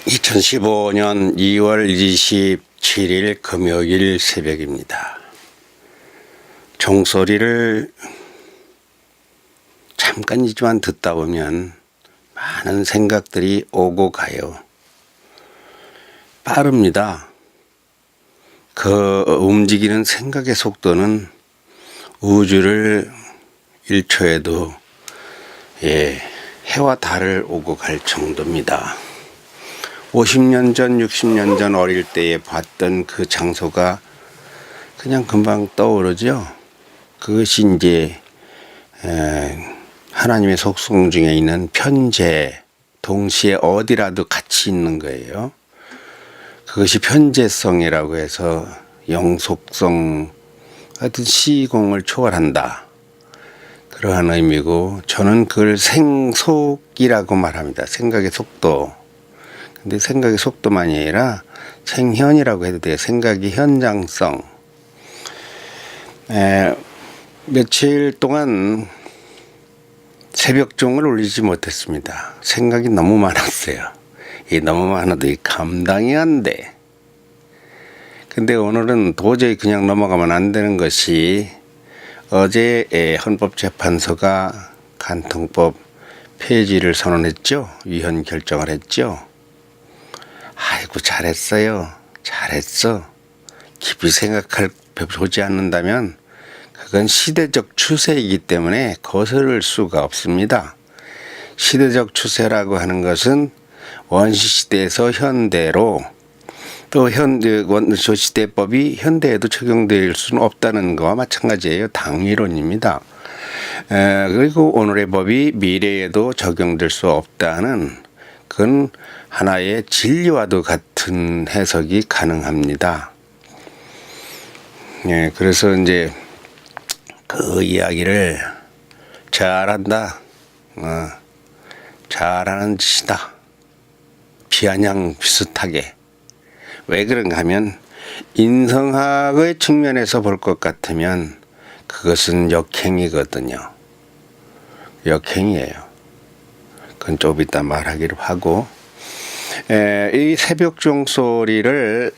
2015년 2월 27일 금요일 새벽입니다. 종소리를 잠깐이지만 듣다 보면 많은 생각들이 오고 가요. 빠릅니다. 그 움직이는 생각의 속도는 우주를 1초에도 해와 달을 오고 갈 정도입니다. 50년 전, 60년 전 어릴 때에 봤던 그 장소가 그냥 금방 떠오르죠. 그것이 이제 하나님의 속성 중에 있는 편재, 동시에 어디라도 같이 있는 거예요. 그것이 편재성이라고 해서 영속성, 하여튼 시공을 초월한다. 그러한 의미고, 저는 그걸 생속이라고 말합니다. 생각의 속도. 근데 생각의 속도만이 아니라 생현이라고 해도 돼요. 생각의 현장성. 며칠 동안 새벽종을 올리지 못했습니다. 생각이 너무 많았어요. 너무 많아도 감당이 안 돼. 근데 오늘은 도저히 그냥 넘어가면 안 되는 것이, 어제 헌법재판소가 간통법 폐지를 선언했죠. 위헌 결정을 했죠. 아이고, 잘했어요. 잘했어. 깊이 보지 않는다면 그건 시대적 추세이기 때문에 거스를 수가 없습니다. 시대적 추세라고 하는 것은 원시시대에서 현대로, 또 원시시대법이 현대에도 적용될 수는 없다는 것과 마찬가지예요. 당위론입니다. 그리고 오늘의 법이 미래에도 적용될 수 없다는, 그건 하나의 진리와도 같은 해석이 가능합니다. 그래서 이제 그 이야기를 잘한다, 잘하는 짓이다, 비아냥 비슷하게. 왜 그런가 하면, 인성학의 측면에서 볼 것 같으면 그것은 역행이거든요. 역행이에요. 그건 좀 이따 말하기로 하고, 이 새벽 종소리를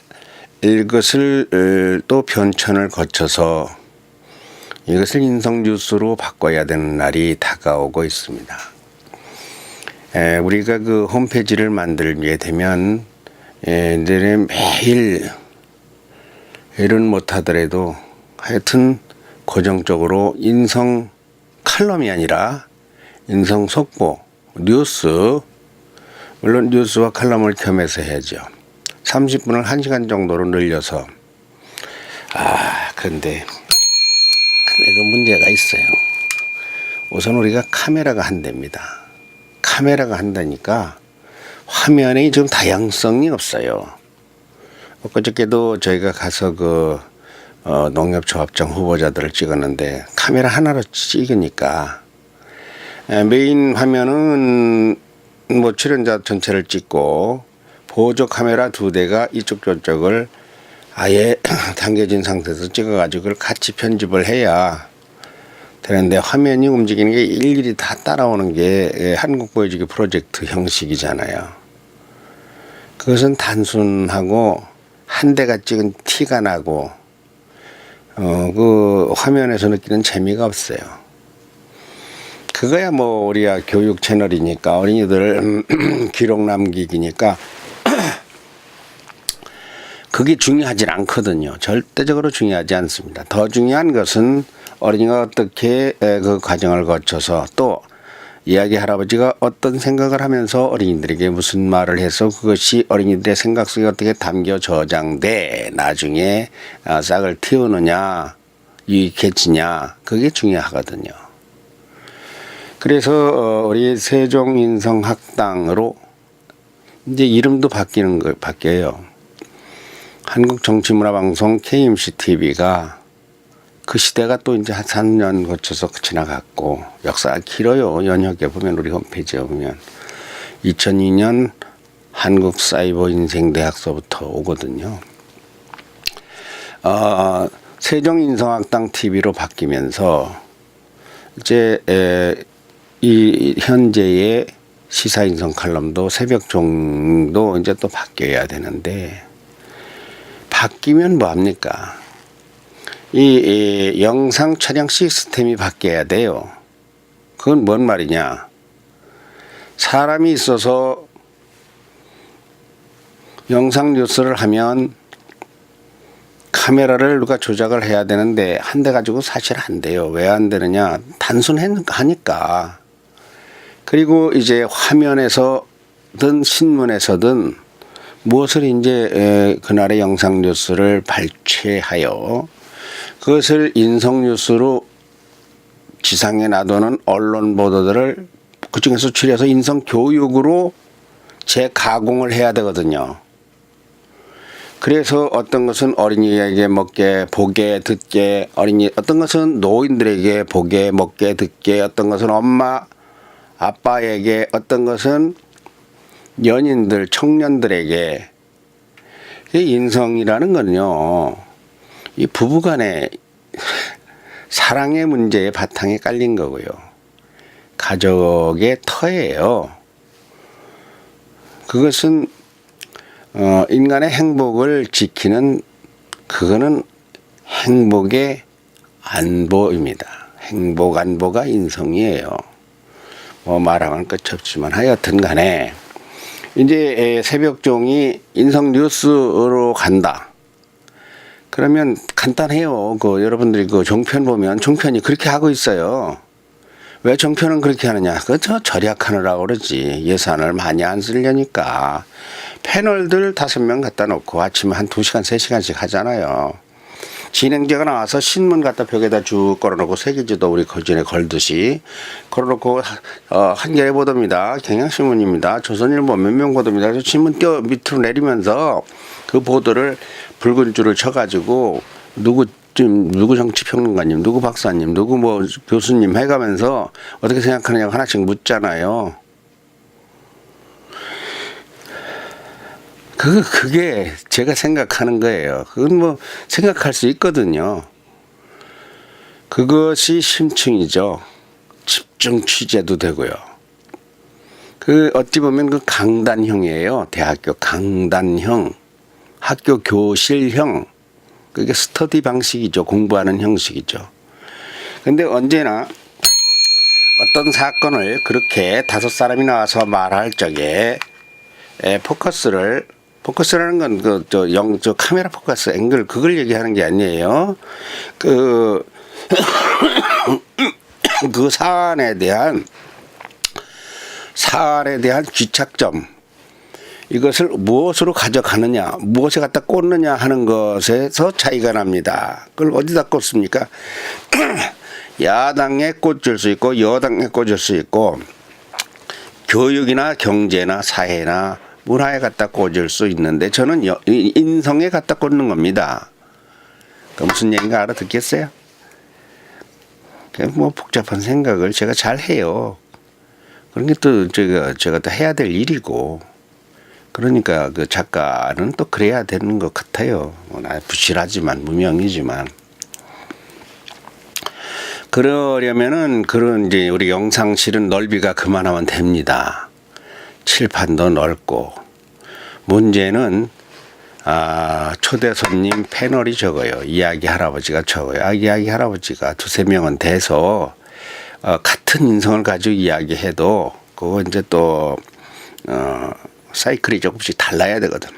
이것을 또 변천을 거쳐서 이것을 인성 뉴스로 바꿔야 되는 날이 다가오고 있습니다. 우리가 그 홈페이지를 만들게 되면 이제 매일 일은 못하더라도 하여튼 고정적으로 인성 칼럼이 아니라 인성 속보, 뉴스, 물론 뉴스와 칼럼을 겸해서 해야죠. 30분을 1시간 정도로 늘려서. 그런데 그 문제가 있어요. 우선 우리가 카메라가 한대입니다. 카메라가 한다니까 화면에 좀 다양성이 없어요. 그저께도 저희가 가서 농협조합장 후보자들을 찍었는데, 카메라 하나로 찍으니까 메인 화면은 출연자 전체를 찍고 보조 카메라 2대가 이쪽 저쪽을 아예 당겨진 상태에서 찍어가지고 그걸 같이 편집을 해야 되는데, 화면이 움직이는 게 일일이 다 따라오는 게 한국 보여주기 프로젝트 형식이잖아요. 그것은 단순하고 한 대가 찍은 티가 나고 그 화면에서 느끼는 재미가 없어요. 그거야 우리가 교육 채널이니까, 어린이들 기록 남기기니까 그게 중요하진 않거든요. 절대적으로 중요하지 않습니다. 더 중요한 것은 어린이가 어떻게 그 과정을 거쳐서, 또 이야기 할아버지가 어떤 생각을 하면서 어린이들에게 무슨 말을 해서 그것이 어린이들의 생각 속에 어떻게 담겨 저장돼 나중에 싹을 틔우느냐, 유익해지냐, 그게 중요하거든요. 그래서 우리 세종인성학당으로 이제 이름도 바뀌어요. 한국정치문화방송 KMC-TV가 그 시대가 또 이제 한 3년 거쳐서 지나갔고, 역사가 길어요. 연역에 보면, 우리 홈페이지에 보면 2002년 한국사이버인생대학서부터 오거든요. 세종인성학당 TV로 바뀌면서 이제 이 현재의 시사인성 칼럼도 새벽종도 이제 또 바뀌어야 되는데, 바뀌면 뭐합니까? 이 영상 촬영 시스템이 바뀌어야 돼요. 그건 뭔 말이냐? 사람이 있어서 영상 뉴스를 하면 카메라를 누가 조작을 해야 되는데 한 대 가지고 사실 안 돼요. 왜 안 되느냐? 단순하니까. 그리고 이제 화면에서든 신문에서든 무엇을 이제 그날의 영상 뉴스를 발췌하여 그것을 인성 뉴스로 지상에 놔두는 언론 보도들을 그중에서 추려서 인성 교육으로 재가공을 해야 되거든요. 그래서 어떤 것은 어린이에게 먹게, 보게, 듣게, 어떤 것은 노인들에게 보게, 먹게, 듣게, 어떤 것은 엄마, 아빠에게, 어떤 것은 연인들, 청년들에게. 인성이라는 건요, 이 부부간의 사랑의 문제의 바탕에 깔린 거고요. 가족의 터예요. 그것은 인간의 행복을 지키는, 그거는 행복의 안보입니다. 행복 안보가 인성이에요. 뭐 말하면 끝이 없지만 하여튼 간에 이제 새벽종이 인성 뉴스로 간다. 그러면 간단해요. 여러분들이 종편 보면 종편이 그렇게 하고 있어요. 왜 종편은 그렇게 하느냐? 저 절약하느라고 그러지. 예산을 많이 안 쓰려니까. 패널들 5명 갖다 놓고 아침에 한 2시간, 3시간씩 하잖아요. 진행자가 나와서 신문 갖다 벽에다 쭉 걸어놓고 세계지도 우리 거진에 걸듯이 걸어놓고 한겨레 보도입니다. 경향신문입니다. 조선일보 몇 명 보도입니다. 그래서 신문 띄어 밑으로 내리면서 그 보도를 붉은 줄을 쳐가지고 누구 정치평론가님, 누구 박사님, 누구 뭐 교수님 해가면서 어떻게 생각하느냐고 하나씩 묻잖아요. 그게 제가 생각하는 거예요. 그건 뭐 생각할 수 있거든요. 그것이 심층이죠. 집중 취재도 되고요. 어찌 보면 강단형이에요. 대학교 강단형, 학교 교실형. 그게 스터디 방식이죠. 공부하는 형식이죠. 근데 언제나 어떤 사건을 그렇게 5사람이 나와서 말할 적에 포커스라는 건 카메라 포커스 앵글 그걸 얘기하는 게 아니에요. 그 사안에 대한 귀착점, 이것을 무엇으로 가져가느냐, 무엇에 갖다 꽂느냐 하는 것에서 차이가 납니다. 그걸 어디다 꽂습니까? 야당에 꽂을 수 있고 여당에 꽂을 수 있고 교육이나 경제나 사회나 문화에 갖다 꽂을 수 있는데 저는 인성에 갖다 꽂는 겁니다. 그 무슨 얘기인가 알아듣겠어요? 뭐 복잡한 생각을 제가 잘 해요. 그런 게 또 제가 또 해야 될 일이고, 그러니까 그 작가는 또 그래야 되는 것 같아요. 나 부실하지만 무명이지만. 그러려면은 그런 이제 우리 영상실은 넓이가 그만하면 됩니다. 칠판도 넓고. 문제는 초대 손님 패널이 적어요. 이야기 할아버지가 적어요. 이야기 할아버지가 2-3명은 돼서 같은 인성을 가지고 이야기해도 그거 이제 또 사이클이 조금씩 달라야 되거든.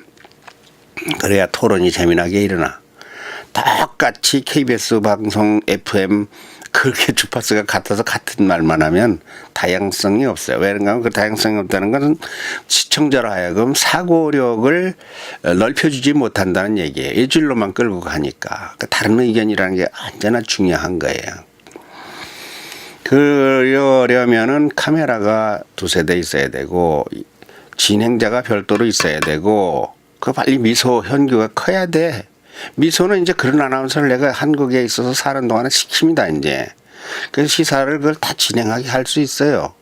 그래야 토론이 재미나게 일어나. 똑같이 KBS 방송 FM 그렇게 주파수가 같아서 같은 말만 하면 다양성이 없어요. 왜 그런가 하면 그 다양성이 없다는 것은 시청자로 하여금 사고력을 넓혀주지 못한다는 얘기예요. 일줄로만 끌고 가니까. 다른 의견이라는 게 언제나 중요한 거예요. 그러려면은 카메라가 2-3대 있어야 되고 진행자가 별도로 있어야 되고 그 빨리 미소 현규가 커야 돼. 미소는 이제 그런 아나운서를 내가 한국에 있어서 사는 동안에 시킵니다, 이제. 그래서 시사를 그걸 다 진행하게 할 수 있어요.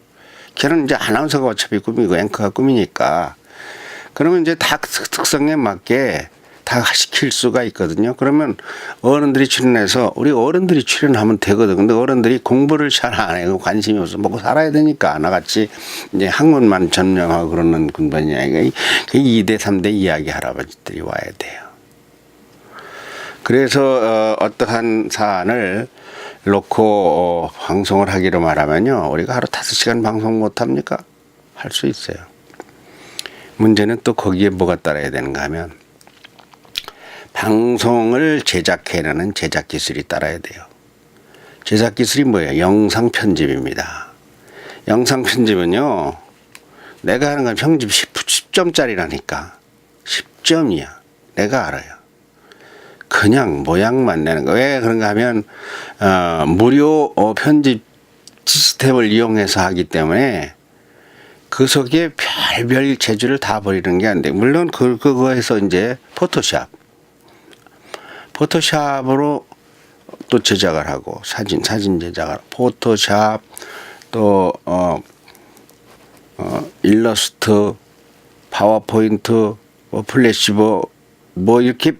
걔는 이제 아나운서가 어차피 꿈이고 앵커가 꿈이니까. 그러면 이제 다 특성에 맞게 다 시킬 수가 있거든요. 그러면 어른들이 출연해서 우리 어른들이 출연하면 되거든. 근데 어른들이 공부를 잘 안 해요. 관심이 없어. 먹고 살아야 되니까. 나같이 이제 학문만 전념하고 그러는 군번이 아니고 2대 3대 이야기 할아버지들이 와야 돼요. 그래서 어떠한 사안을 놓고 방송을 하기로 말하면요. 우리가 하루 5시간 방송 못합니까? 할 수 있어요. 문제는 또 거기에 뭐가 따라야 되는가 하면 방송을 제작해내는 제작 기술이 따라야 돼요. 제작 기술이 뭐예요? 영상 편집입니다. 영상 편집은요. 내가 하는 건 편집 10점짜리라니까. 10점이야. 내가 알아요. 그냥 모양만 내는 거. 왜 그런가 하면 무료 편집 시스템을 이용해서 하기 때문에 그 속에 별별 재주를 다 버리는 게 안 돼. 물론 그거에서 이제 포토샵으로 또 제작을 하고 사진 제작을 포토샵 또 일러스트 파워포인트 플래시보 뭐 이렇게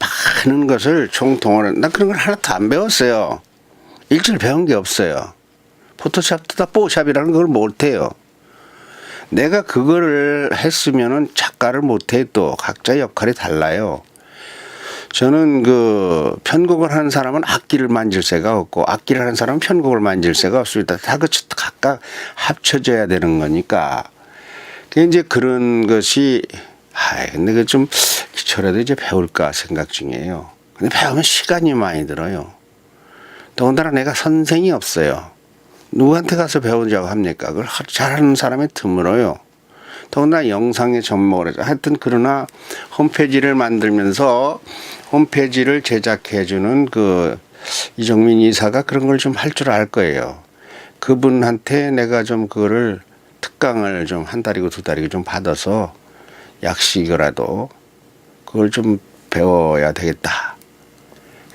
많은 것을 총동원을 나 그런 걸 하나도 안 배웠어요. 일절 배운 게 없어요. 포토샵도 다 뽀샵이라는 걸 못해요. 내가 그거를 했으면은 작가를 못해. 또 각자 역할이 달라요. 저는 그 편곡을 하는 사람은 악기를 만질 새가 없고 악기를 하는 사람은 편곡을 만질 새가 없습니다. 다 그 각각 합쳐져야 되는 거니까. 이제 그런 것이 근데 그 좀 기초라도 이제 배울까 생각 중이에요. 근데 배우면 시간이 많이 들어요. 더군다나 내가 선생이 없어요. 누구한테 가서 배우자고 합니까? 그걸 잘하는 사람이 드물어요. 더군다나 영상에 접목을 해서 하여튼 그러나 홈페이지를 만들면서 홈페이지를 제작해주는 그 이정민 이사가 그런 걸 좀 할 줄 알 거예요. 그분한테 내가 좀 그거를 특강을 좀 1달이고 2달이고 좀 받아서 약식이라도 그걸 좀 배워야 되겠다.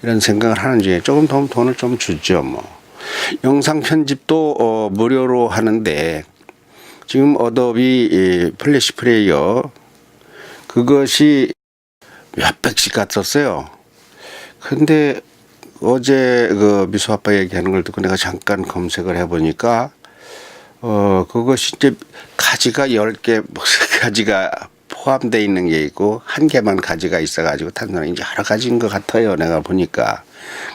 이런 생각을 하는 중에 조금 더 돈을 좀 주죠. 뭐 영상 편집도 무료로 하는데 지금 어도비 플래시 플레이어 그것이 몇백씩 갔었어요. 근데 어제 그 미수 아빠 얘기하는 걸 듣고 내가 잠깐 검색을 해보니까 그것이 이제 가지가 10개 가지가 포함되어 있는 게 있고 1개만 가지가 있어가지고 탄산이 이제 여러 가지인 것 같아요. 내가 보니까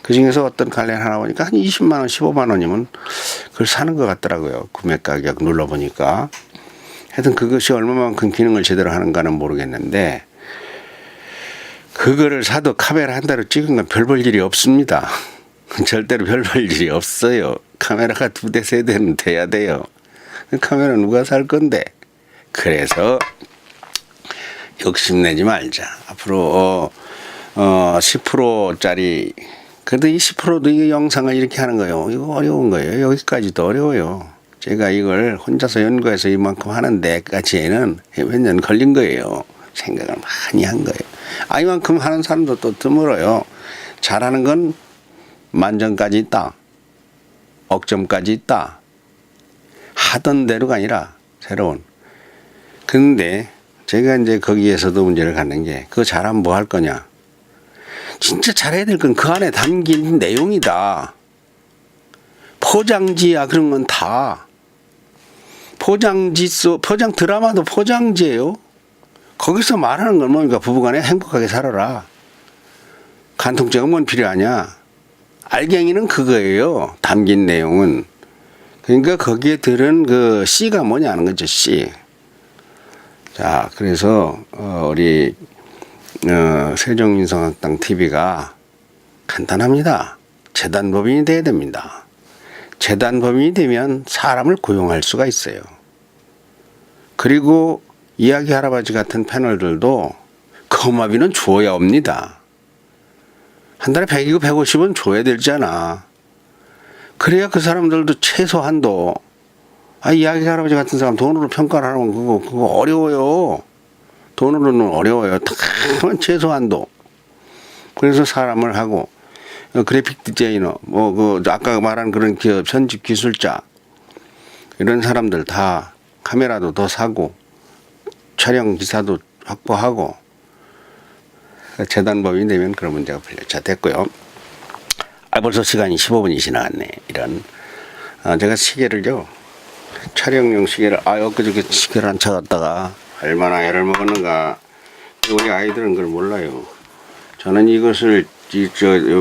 그 중에서 어떤 관련 하나 보니까 한 20만 원, 15만 원이면 그걸 사는 것 같더라고요. 구매 가격 눌러보니까. 하여튼 그것이 얼마만큼 기능을 제대로 하는가는 모르겠는데 그거를 사도 카메라 1대로 찍은 건 별 볼 일이 없습니다. 절대로 별 볼 일이 없어요. 카메라가 2대, 3대는 돼야 돼요. 카메라 누가 살 건데. 그래서 욕심내지 말자. 앞으로 10%짜리 그래도 이 10%도 이 영상을 이렇게 하는 거예요. 이거 어려운 거예요. 여기까지도 어려워요. 제가 이걸 혼자서 연구해서 이만큼 하는 데까지는 몇 년 걸린 거예요. 생각을 많이 한 거예요. 이만큼 하는 사람도 또 드물어요. 잘하는 건 만점까지 있다. 억점까지 있다. 하던 대로가 아니라 새로운. 근데 제가 이제 거기에서도 문제를 갖는 게 그거 잘하면 뭐 할 거냐. 진짜 잘해야 될 건 그 안에 담긴 내용이다. 포장지야 그런 건 다. 포장 드라마도 포장지예요. 거기서 말하는 건 뭡니까? 부부간에 행복하게 살아라. 간통죄가 뭔 필요하냐. 알갱이는 그거예요. 담긴 내용은. 그러니까 거기에 들은 그 C가 뭐냐는 거죠. C. 자, 그래서 우리 세종민성학당 TV가 간단합니다. 재단법인이 돼야 됩니다. 재단법인이 되면 사람을 고용할 수가 있어요. 그리고 이야기 할아버지 같은 패널들도 거마비는 줘야 옵니다. 한 달에 100이고 150은 줘야 되잖아. 그래야 그 사람들도 최소한도 이야기 할아버지 같은 사람 돈으로 평가를 하면 그거 어려워요. 돈으로는 어려워요. 최소한도. 그래서 사람을 하고 그래픽 디자이너 아까 말한 그런 편집 기술자 이런 사람들 다 카메라도 더 사고 촬영 기사도 확보하고 재단법인이 되면 그런 문제가 풀려. 자, 됐고요. 벌써 시간이 15분이 지나갔네. 이런. 제가 시계를요, 촬영용 시계를, 엊그저께 시계를 안 찾았다가 얼마나 애를 먹었는가. 우리 아이들은 그걸 몰라요. 저는 이것을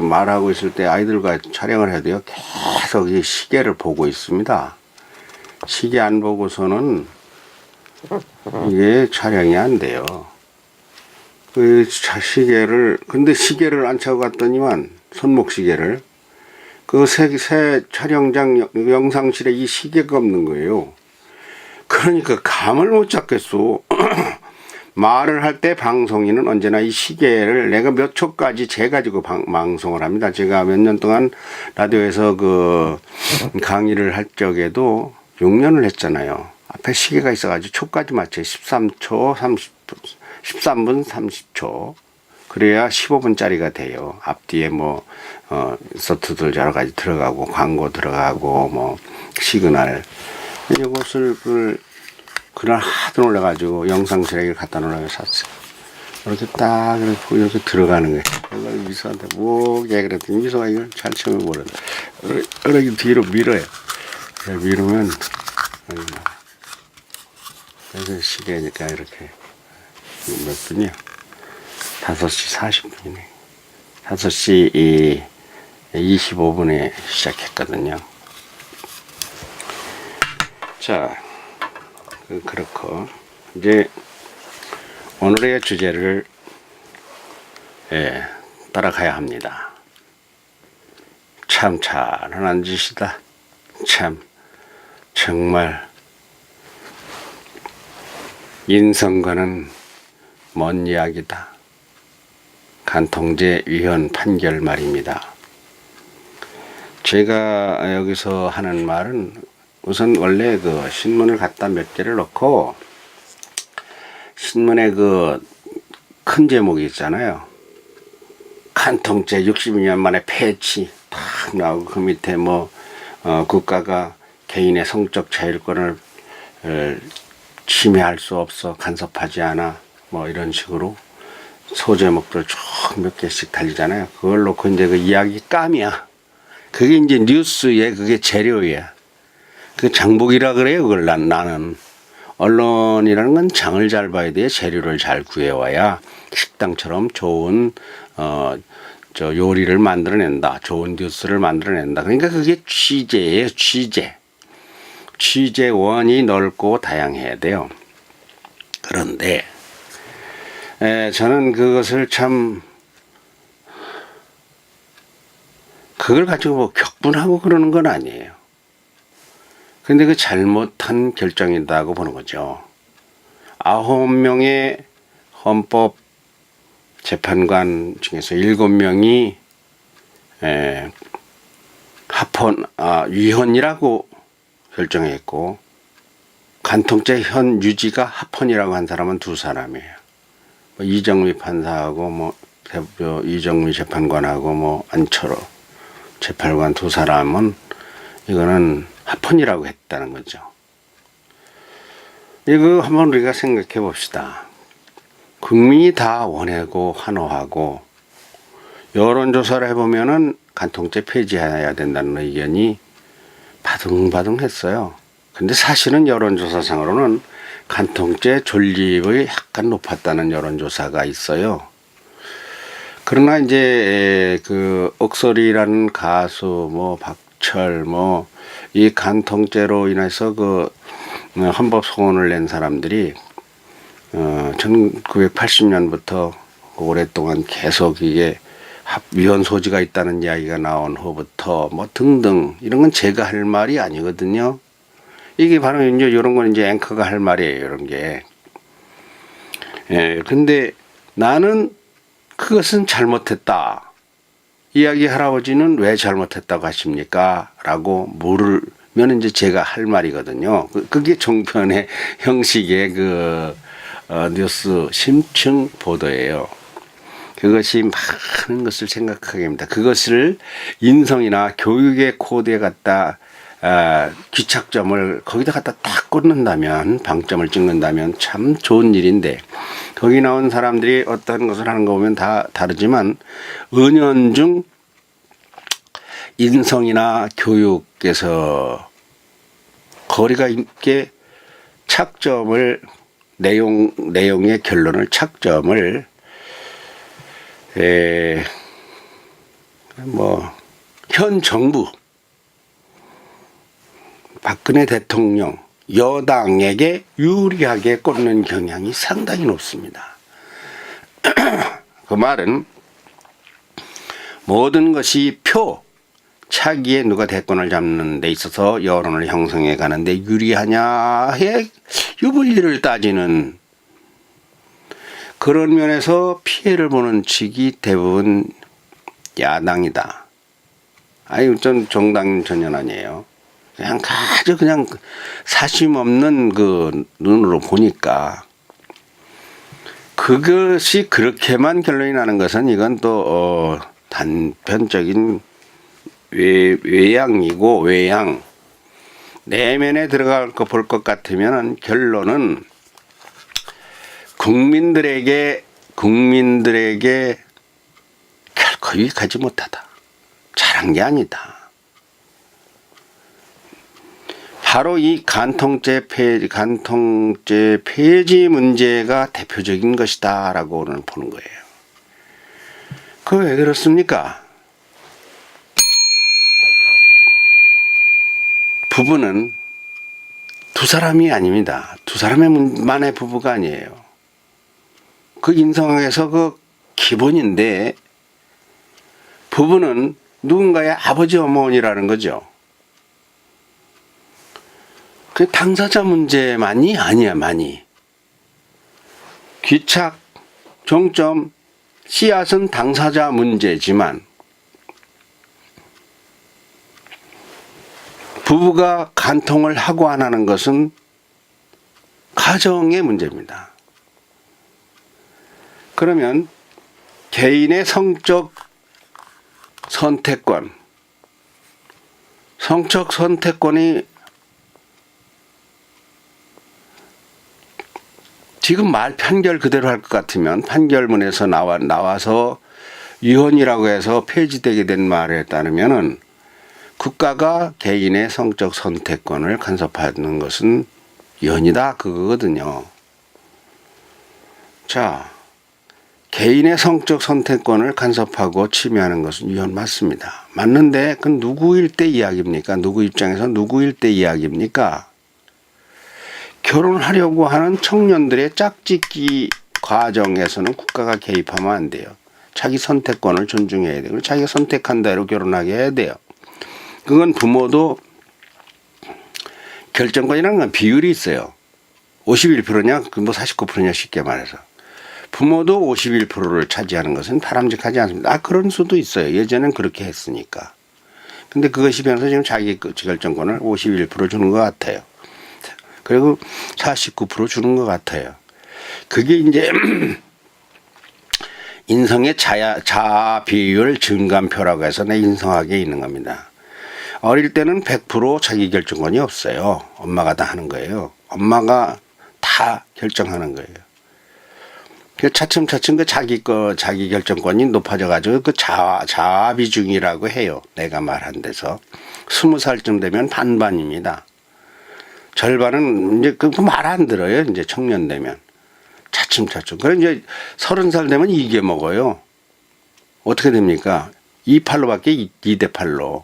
말하고 있을 때 아이들과 촬영을 해도요, 계속 이 시계를 보고 있습니다. 시계 안 보고서는 이게 촬영이 안 돼요. 그 시계를, 근데 시계를 안 차고 갔더니만, 손목 시계를, 그 새 촬영장 영상실에 이 시계가 없는 거예요. 그러니까 감을 못 잡겠어. 말을 할 때 방송인은 언제나 이 시계를 내가 몇 초까지 재가지고 방송을 합니다. 제가 몇 년 동안 라디오에서 그 강의를 할 적에도 6년을 했잖아요. 앞에 시계가 있어가지고 초까지 맞춰요. 13초, 13분 30초. 그래야 15분짜리가 돼요. 앞뒤에 뭐, 서트들 여러 가지 들어가고, 광고 들어가고, 뭐, 시그널. 이것을, 그날 하도 놀래가지고 영상실에 갖다 놓으라고 샀어요. 이렇게 딱, 이렇게 들어가는 거예요. 그걸 미소한테, 뭐게 그랬더니 미소가 이걸 잘 치면 모르는 이렇게 뒤로 밀어요. 밀으면, 그래서 시계니까 이렇게, 몇 분이요? 5시 40분이네. 5시 25분에 시작했거든요. 자, 그렇고, 이제 오늘의 주제를 따라가야 합니다. 참 잘하는 짓이다. 참, 정말 인성과는 먼 이야기다. 간통죄 위헌 판결 말입니다. 제가 여기서 하는 말은 우선 원래 그 신문을 갖다 몇 개를 넣고 신문에 그 큰 제목이 있잖아요. 간통죄 62년 만에 폐지 딱 나오고 그 밑에 뭐 국가가 개인의 성적 자율권을 침해할 수 없어 간섭하지 않아 뭐 이런 식으로 소제목들 쭉 몇 개씩 달리잖아요. 그걸 놓고 이제 그 이야기 깜이야. 그게 이제 뉴스의 그게 재료야. 그 장복이라 그래요. 그걸 나는. 언론이라는 건 장을 잘 봐야 돼. 재료를 잘 구해와야 식당처럼 좋은, 요리를 만들어낸다. 좋은 뉴스를 만들어낸다. 그러니까 그게 취재예요. 취재. 취재원이 넓고 다양해야 돼요. 그런데, 저는 그것을 참, 그걸 가지고 뭐 격분하고 그러는 건 아니에요. 근데 그 잘못한 결정이다고 보는 거죠. 9명의 헌법 재판관 중에서 7명이 위헌이라고 결정했고, 간통죄 현 유지가 합헌이라고 한 사람은 2사람이에요. 뭐 이정미 판사하고 뭐 대표 이정미 재판관하고 뭐 안철호 재판관 2사람은 이거는 합헌이라고 했다는 거죠. 이거 한번 우리가 생각해 봅시다. 국민이 다 원하고 환호하고 여론조사를 해보면은 간통죄 폐지해야 된다는 의견이 바둥바둥했어요. 근데 사실은 여론조사상으로는 간통죄 존립의 약간 높았다는 여론조사가 있어요. 그러나 이제 그 옥소리라는 가수 뭐 박철 뭐 이 간통죄로 인해서 그 헌법 소원을 낸 사람들이 1980년부터 오랫동안 계속 이게 위헌 소지가 있다는 이야기가 나온 후부터 뭐 등등 이런 건 제가 할 말이 아니거든요. 이게 바로 이제 이런 건 이제 앵커가 할 말이에요. 이런 게. 근데 나는 그것은 잘못했다. 이야기 할아버지는 왜 잘못했다고 하십니까? 라고 물으면 이제 제가 할 말이거든요. 그게 종편의 형식의 뉴스 심층 보도예요. 그것이 많은 것을 생각하게 합니다. 그것을 인성이나 교육의 코드에 갖다 귀착점을 거기다 갖다 딱 꽂는다면 방점을 찍는다면 참 좋은 일인데 거기 나온 사람들이 어떤 것을 하는 거 보면 다 다르지만 은연중 인성이나 교육에서 거리가 있게 착점을 내용의 결론을 착점을 현 정부 박근혜 대통령 여당에게 유리하게 꽂는 경향이 상당히 높습니다. 그 말은 모든 것이 차기에 누가 대권을 잡는 데 있어서 여론을 형성해 가는데 유리하냐의 유불리를 따지는 그런 면에서 피해를 보는 측이 대부분 야당이다. 아니, 전 정당 전혀 아니에요. 그냥 아주 그냥 사심 없는 그 눈으로 보니까 그것이 그렇게만 결론이 나는 것은 이건 또 단편적인 외양이고 외양 내면에 들어갈 거 볼 것 같으면 결론은 국민들에게 결코 유익하지 못하다. 잘한 게 아니다. 바로 이 간통죄 폐지 문제가 대표적인 것이다라고 오늘 보는 거예요. 그 왜 그렇습니까? 부부는 두 사람이 아닙니다. 두 사람만의 부부가 아니에요. 그 인성학에서 그 기본인데 부부는 누군가의 아버지 어머니라는 거죠. 그 당사자 문제만이 아니야, 많이. 귀착, 종점, 씨앗은 당사자 문제지만 부부가 간통을 하고 안 하는 것은 가정의 문제입니다. 그러면 개인의 성적 선택권이 지금 말 판결 그대로 할 것 같으면 판결문에서 나와서 위헌이라고 해서 폐지되게 된 말에 따르면은 국가가 개인의 성적 선택권을 간섭하는 것은 위헌이다 그거거든요. 자, 개인의 성적 선택권을 간섭하고 침해하는 것은 위헌 맞습니다. 맞는데 그건 누구일 때 이야기입니까? 누구 입장에서 누구일 때 이야기입니까? 결혼하려고 하는 청년들의 짝짓기 과정에서는 국가가 개입하면 안 돼요. 자기 선택권을 존중해야 되고 자기가 선택한 대로 결혼하게 해야 돼요. 그건 부모도 결정권이라는 건 비율이 있어요. 51%냐, 49%냐 쉽게 말해서. 부모도 51%를 차지하는 것은 바람직하지 않습니다. 그런 수도 있어요. 예전엔 그렇게 했으니까. 근데 그것이 변해서 지금 자기 결정권을 51% 주는 것 같아요. 그리고 49% 주는 것 같아요. 그게 이제 인성의 자아 비율 증감표라고 해서 내 인성학에 있는 겁니다. 어릴 때는 100% 자기 결정권이 없어요. 엄마가 다 하는 거예요. 엄마가 다 결정하는 거예요. 차츰차츰 그 자기 결정권이 높아져가지고 그 자아 비중이라고 해요. 내가 말한 데서 20살쯤 되면 반반입니다. 절반은 이제 그 말 안 들어요. 이제 청년 되면 차츰차츰. 그럼 이제 30살 되면 이게 먹어요. 어떻게 됩니까? 2팔로밖에 2대 8로.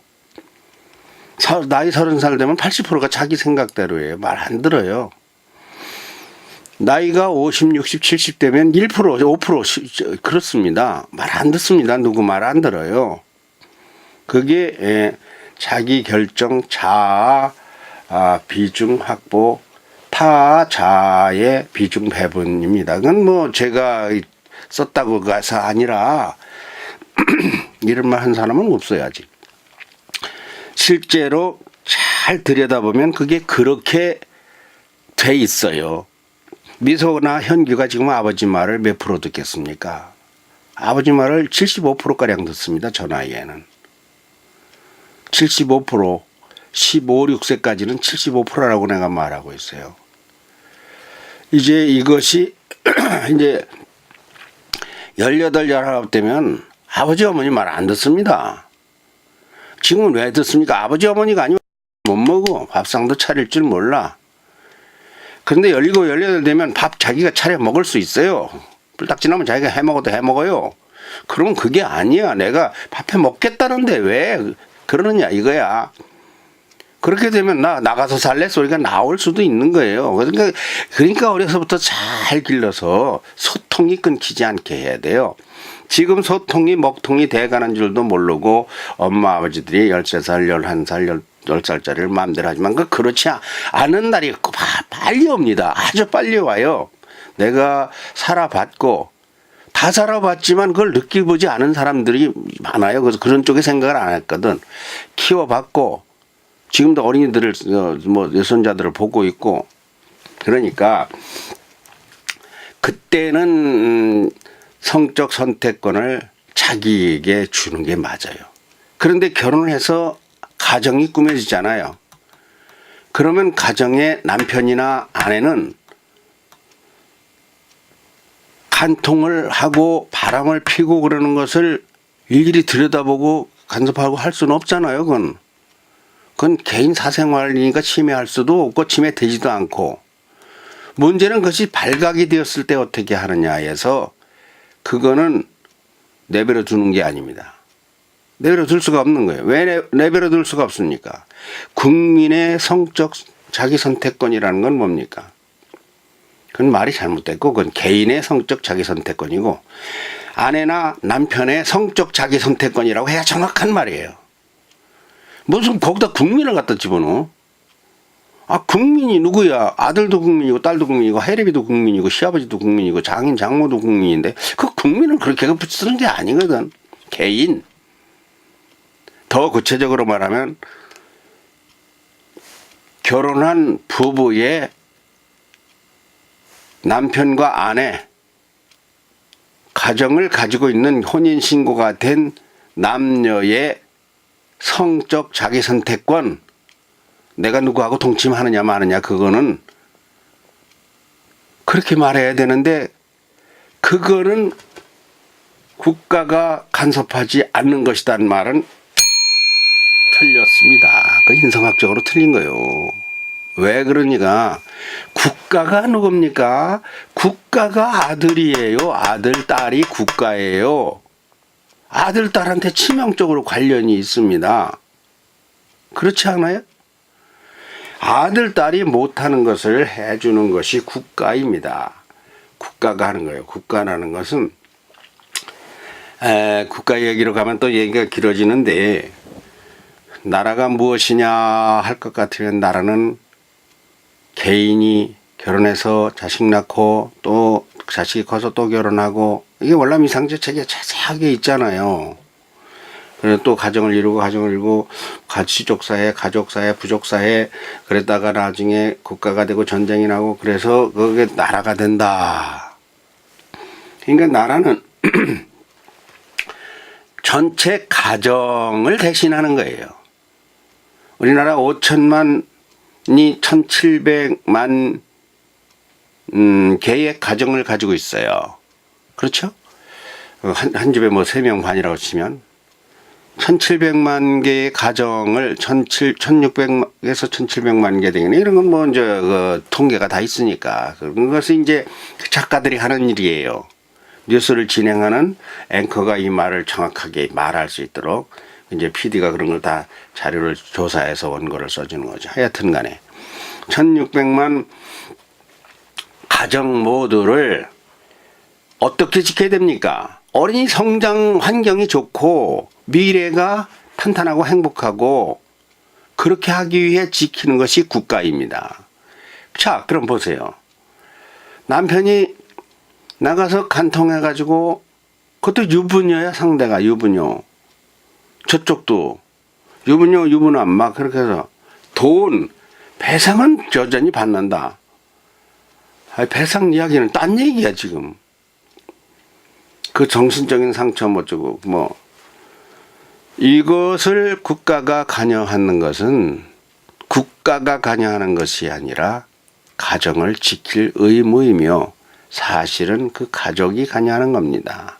나이 30살 되면 80%가 자기 생각대로예요. 말 안 들어요. 나이가 50, 60, 70 되면 1%, 5% 그렇습니다. 말 안 듣습니다. 누구 말 안 들어요. 그게 자기 결정 자아 비중 확보 타자의 비중 배분입니다. 그건 뭐 제가 썼다고 가서 아니라 이런 말 한 사람은 없어요 아직. 실제로 잘 들여다보면 그게 그렇게 돼 있어요. 미소나 현규가 지금 아버지 말을 몇 프로 듣겠습니까? 아버지 말을 75%가량 듣습니다. 저 나이에는. 75%, 15, 16세까지는 75%라고 내가 말하고 있어요. 이제 이것이 이제 18, 19 되면 아버지 어머니 말 안 듣습니다. 지금은 왜 듣습니까? 아버지 어머니가 아니면 못 먹어. 밥상도 차릴 줄 몰라. 그런데 17, 18 되면 밥 자기가 차려 먹을 수 있어요. 불닭지나면 자기가 해 먹어도 해 먹어요. 그럼 그게 아니야. 내가 밥해 먹겠다는데 왜 그러느냐 이거야. 그렇게 되면 나 나가서 살래 소리가 나올 수도 있는 거예요. 그러니까 어려서부터 잘 길러서 소통이 끊기지 않게 해야 돼요. 지금 소통이 먹통이 돼가는 줄도 모르고 엄마 아버지들이 13살, 11살, 10살짜리를 마음대로 하지만 그렇지 않은 날이 빨리 옵니다. 아주 빨리 와요. 내가 살아봤고 다 살아봤지만 그걸 느껴보지 않은 사람들이 많아요. 그래서 그런 쪽에 생각을 안 했거든. 키워봤고 지금도 어린이들을 뭐 여손자들을 보고 있고 그러니까 그때는 성적 선택권을 자기에게 주는 게 맞아요. 그런데 결혼을 해서 가정이 꾸며지잖아요. 그러면 가정의 남편이나 아내는 간통을 하고 바람을 피고 그러는 것을 일일이 들여다보고 간섭하고 할 수는 없잖아요. 그건 개인 사생활이니까 침해할 수도 없고 침해되지도 않고 문제는 그것이 발각이 되었을 때 어떻게 하느냐에서 그거는 내버려 두는 게 아닙니다. 내버려 둘 수가 없는 거예요. 왜 내버려 둘 수가 없습니까? 국민의 성적 자기선택권이라는 건 뭡니까? 그건 말이 잘못됐고 그건 개인의 성적 자기선택권이고 아내나 남편의 성적 자기선택권이라고 해야 정확한 말이에요. 무슨 거기다 국민을 갖다 집어넣어? 국민이 누구야? 아들도 국민이고 딸도 국민이고 해리비도 국민이고 시아버지도 국민이고 장인 장모도 국민인데 그 국민을 그렇게 쓰는 게 아니거든. 개인. 더 구체적으로 말하면 결혼한 부부의 남편과 아내 가정을 가지고 있는 혼인신고가 된 남녀의 성적 자기선택권 내가 누구하고 동침하느냐 마느냐 그거는 그렇게 말해야 되는데 그거는 국가가 간섭하지 않는 것이라는 말은 틀렸습니다. 그 인성학적으로 틀린 거예요. 왜 그러니까 국가가 누굽니까? 국가가 아들이에요. 아들, 딸이 국가예요. 아들, 딸한테 치명적으로 관련이 있습니다. 그렇지 않아요? 아들, 딸이 못하는 것을 해주는 것이 국가입니다. 국가가 하는 거예요. 국가라는 것은 국가 얘기로 가면 또 얘기가 길어지는데 나라가 무엇이냐 할 것 같으면 나라는 개인이 결혼해서 자식 낳고 또 자식이 커서 또 결혼하고 이게 월남이상제책에 자세하게 있잖아요. 그래서 또 가정을 이루고 가시족사회, 가족사회, 부족사회 그랬다가 나중에 국가가 되고 전쟁이 나고 그래서 그게 나라가 된다. 그러니까 나라는 전체 가정을 대신하는 거예요. 우리나라 5천만이 1,700만 개의 가정을 가지고 있어요. 그렇죠? 한 집에 뭐 3명 반이라고 치면 1,700만 개의 가정을 1,600에서 1,700만 개 되겠네. 이런 건 뭐 이제 그 통계가 다 있으니까 그것이 이제 작가들이 하는 일이에요. 뉴스를 진행하는 앵커가 이 말을 정확하게 말할 수 있도록 이제 PD가 그런 걸 다 자료를 조사해서 원고를 써주는 거죠. 하여튼 간에 1,600만 가정 모두를 어떻게 지켜야 됩니까? 어린이 성장 환경이 좋고 미래가 탄탄하고 행복하고 그렇게 하기 위해 지키는 것이 국가입니다. 자, 그럼 보세요. 남편이 나가서 간통해가지고 그것도 유부녀야 상대가 유부녀. 저쪽도 유부녀 유부남 막 그렇게 해서 돈 배상은 여전히 받는다. 배상 이야기는 딴 얘기야 지금. 그 정신적인 상처 뭐쩌고 뭐 이것을 국가가 관여하는 것은 국가가 관여하는 것이 아니라 가정을 지킬 의무이며 사실은 그 가족이 관여하는 겁니다.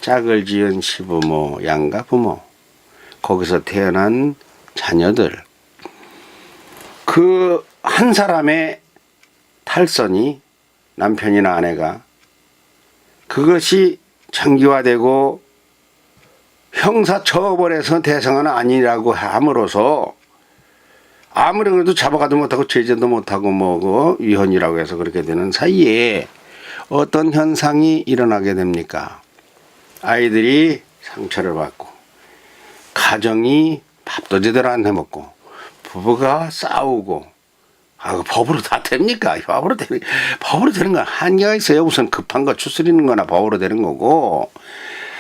짝을 지은 시부모, 양가 부모, 거기서 태어난 자녀들, 그 한 사람의 탈선이 남편이나 아내가 그것이 장기화되고 형사처벌에서 대상은 아니라고 함으로써 아무리 그래도 잡아가도 못하고 제재도 못하고 뭐 위헌이라고 해서 그렇게 되는 사이에 어떤 현상이 일어나게 됩니까? 아이들이 상처를 받고 가정이 밥도 제대로 안 해먹고 부부가 싸우고 법으로 다 됩니까? 법으로 되는 건 한계가 있어요. 우선 급한 거 추스리는 거나 법으로 되는 거고,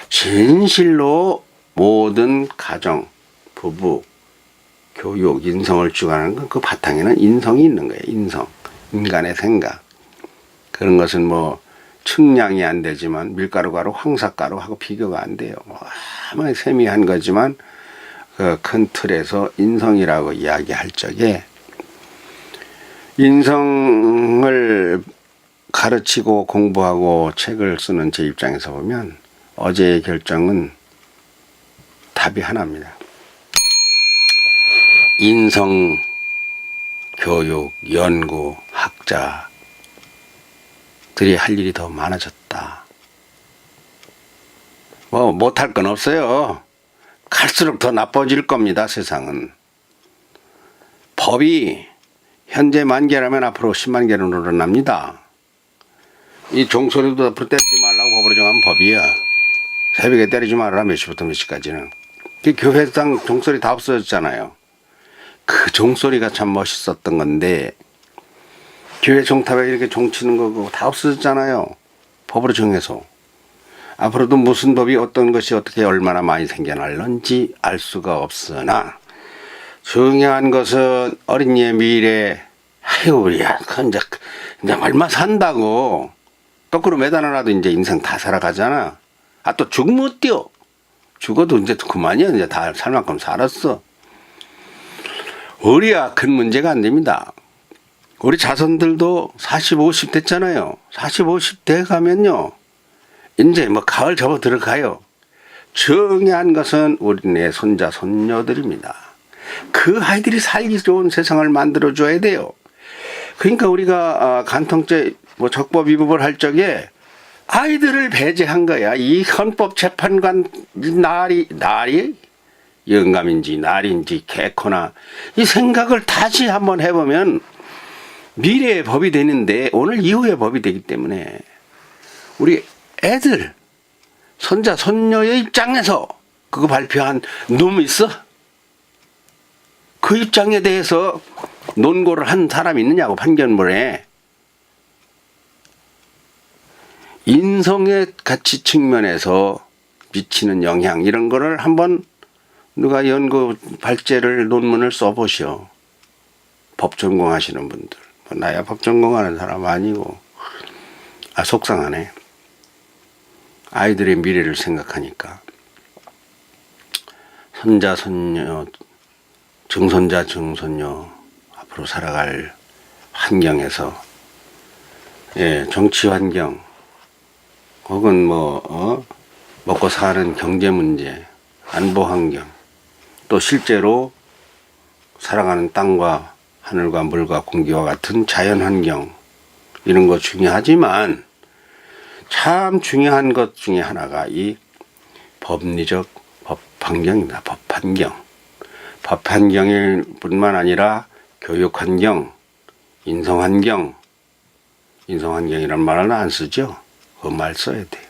진실로 모든 가정, 부부, 교육, 인성을 주관하는 건 그 바탕에는 인성이 있는 거예요. 인성, 인간의 생각. 그런 것은 뭐 측량이 안 되지만 밀가루가루, 황사가루하고 비교가 안 돼요. 아마 세미한 거지만 그 큰 틀에서 인성이라고 이야기할 적에 인성을 가르치고 공부하고 책을 쓰는 제 입장에서 보면 어제의 결정은 답이 하나입니다. 인성, 교육, 연구, 학자들이 할 일이 더 많아졌다. 뭐 못할 건 없어요. 갈수록 더 나빠질 겁니다. 세상은. 법이 현재 10,000개라면 앞으로 10만 개로 늘어납니다. 이 종소리도 앞으로 때리지 말라고 법으로 정하면 법이야. 새벽에 때리지 말아라, 몇 시부터 몇 시까지는. 그 교회당 종소리 다 없어졌잖아요. 그 종소리가 참 멋있었던 건데, 교회 종탑에 이렇게 종치는 거 다 없어졌잖아요. 법으로 정해서. 앞으로도 무슨 법이 어떤 것이 어떻게 얼마나 많이 생겨날는지 알 수가 없으나, 중요한 것은 어린이의 미래, 우리야, 이제 얼마 산다고. 거꾸로 매달아놔도 이제 인생 다 살아가잖아. 또 죽으면 어때요? 죽어도 이제 그만이야. 이제 다 살 만큼 살았어. 우리야, 큰 문제가 안 됩니다. 우리 자손들도 40, 50 됐잖아요. 40, 50대 가면요. 이제 뭐 가을 접어 들어가요. 중요한 것은 우리네 손자, 손녀들입니다. 그 아이들이 살기 좋은 세상을 만들어줘야 돼요. 그러니까 우리가 간통죄 적법 위법을 할 적에 아이들을 배제한 거야. 이 헌법재판관 날이 영감인지 날인지 개코나 이 생각을 다시 한번 해보면 미래의 법이 되는데 오늘 이후의 법이 되기 때문에 우리 애들 손자 손녀의 입장에서 그거 발표한 놈 있어? 그 입장에 대해서 논고를 한 사람이 있느냐고. 판결문에 인성의 가치 측면에서 미치는 영향 이런 거를 한번 누가 연구 발제를 논문을 써보시오. 법 전공하시는 분들. 나야 법 전공하는 사람 아니고. 속상하네. 아이들의 미래를 생각하니까 손자 손녀 증손자 증손녀 앞으로 살아갈 환경에서 정치 환경 혹은 먹고 사는 경제 문제, 안보 환경, 또 실제로 살아가는 땅과 하늘과 물과 공기와 같은 자연 환경 이런 거 중요하지만 참 중요한 것 중에 하나가 이 법리적 법 환경입니다. 법 환경. 법 환경일 뿐만 아니라 교육 환경, 인성 환경, 인성 환경이란 말은 안 쓰죠. 그 말 써야 돼.